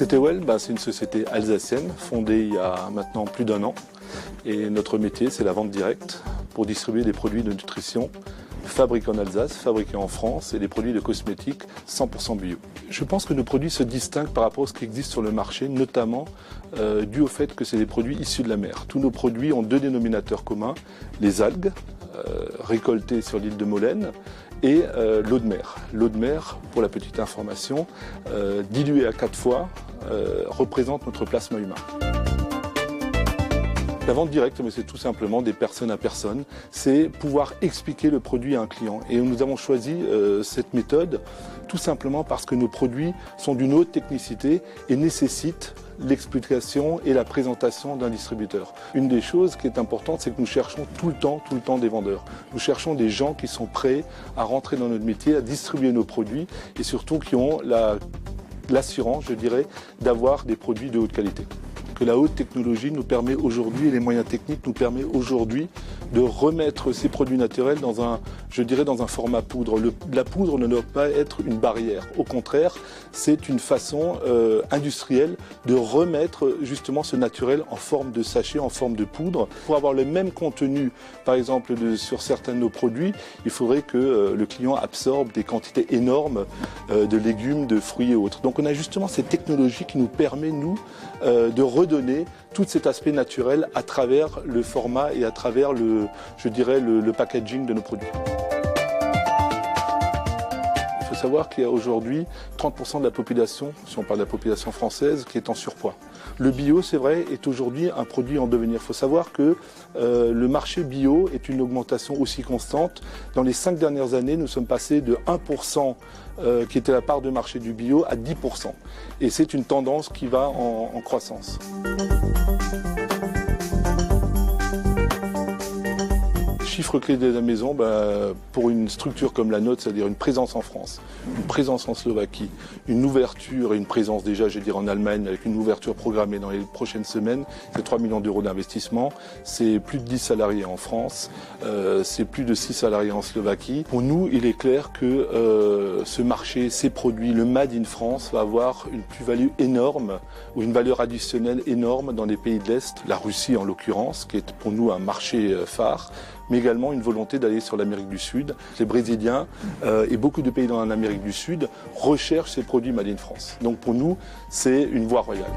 Société Well, c'est une société alsacienne fondée il y a maintenant plus d'1 an. Et notre métier, c'est la vente directe pour distribuer des produits de nutrition fabriqués en Alsace, fabriqués en France et des produits de cosmétiques 100% bio. Je pense que nos produits se distinguent par rapport à ce qui existe sur le marché, notamment dû au fait que c'est des produits issus de la mer. Tous nos produits ont 2 dénominateurs communs, les algues récoltées sur l'île de Molène et l'eau de mer. L'eau de mer, pour la petite information, diluée à 4 fois, représente notre plasma humain. La vente directe, c'est tout simplement des personnes à personne. C'est pouvoir expliquer le produit à un client. Et nous avons choisi cette méthode tout simplement parce que nos produits sont d'une haute technicité et nécessitent l'explication et la présentation d'un distributeur. Une des choses qui est importante, c'est que nous cherchons tout le temps des vendeurs. Nous cherchons des gens qui sont prêts à rentrer dans notre métier, à distribuer nos produits et surtout qui ont l'assurance, je dirais, d'avoir des produits de haute qualité. Que la haute technologie nous permet aujourd'hui, et les moyens techniques nous permettent aujourd'hui de remettre ces produits naturels dans un format poudre. La poudre ne doit pas être une barrière. Au contraire, c'est une façon industrielle de remettre justement ce naturel en forme de sachet, en forme de poudre. Pour avoir le même contenu, par exemple, sur certains de nos produits, il faudrait que le client absorbe des quantités énormes de légumes, de fruits et autres. Donc on a justement cette technologie qui nous permet, nous, de redonner tout cet aspect naturel à travers le format et à travers le packaging de nos produits. Il faut savoir qu'il y a aujourd'hui 30% de la population, si on parle de la population française, qui est en surpoids. Le bio, c'est vrai, est aujourd'hui un produit en devenir. Il faut savoir que le marché bio est une augmentation aussi constante. Dans les 5 dernières années, nous sommes passés de 1% qui était la part de marché du bio à 10%. Et c'est une tendance qui va en croissance. Chiffre clé de la maison, pour une structure comme la nôtre, c'est-à-dire une présence en France, une présence en Slovaquie, une ouverture et une présence déjà, en Allemagne, avec une ouverture programmée dans les prochaines semaines, c'est 3 millions d'euros d'investissement, c'est plus de 10 salariés en France, c'est plus de 6 salariés en Slovaquie. Pour nous, il est clair que ce marché, ces produits, le Made in France va avoir une plus-value énorme ou une valeur additionnelle énorme dans les pays de l'Est, la Russie en l'occurrence, qui est pour nous un marché phare, mais également une volonté d'aller sur l'Amérique du Sud. Les Brésiliens et beaucoup de pays dans l'Amérique du Sud recherchent ces produits Made in France. Donc pour nous, c'est une voie royale.